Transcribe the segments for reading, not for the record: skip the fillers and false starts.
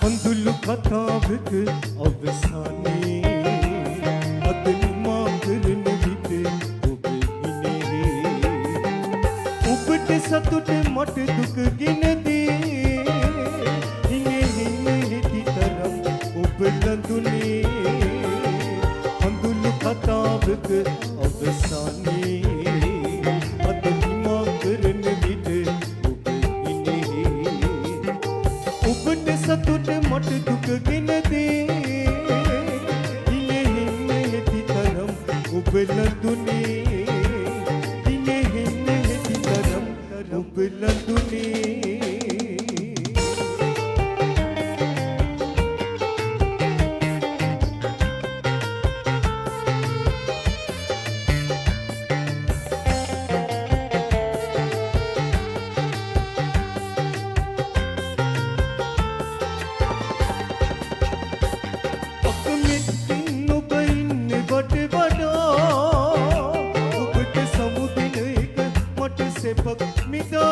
අඳුළු කතාවක අවසානයේ අද නිමා කරන විට ඔබ ඉන්නේ. ඔබට සතුට මට දුක ගෙන දේ. ඉන්නේ හිටි තරම් ඔබ ලඳුනේ. අඳුළු කතාවක අවසානයේ අද නිමා කරන විට ඔබ ඉන්නේ. ඔබට සතුට මට දුක ගෙන දේ. ඉන්නේ හිටි තරම් ඔබ ලඳුනේ. ඉන්නේ හිටි තරම් ඔබ ලඳුනේ. Sepak mida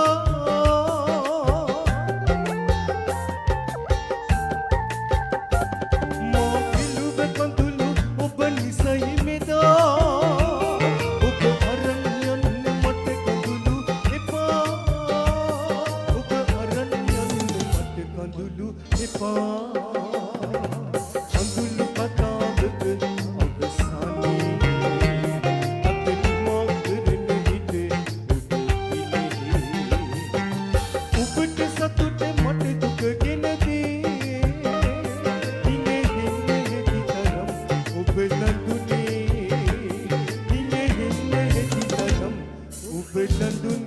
mo pilu kandulu obani sai meda ob aran yanne mate kandulu epa ob aran yanne mate kandulu epa kandulu kataavak avasane London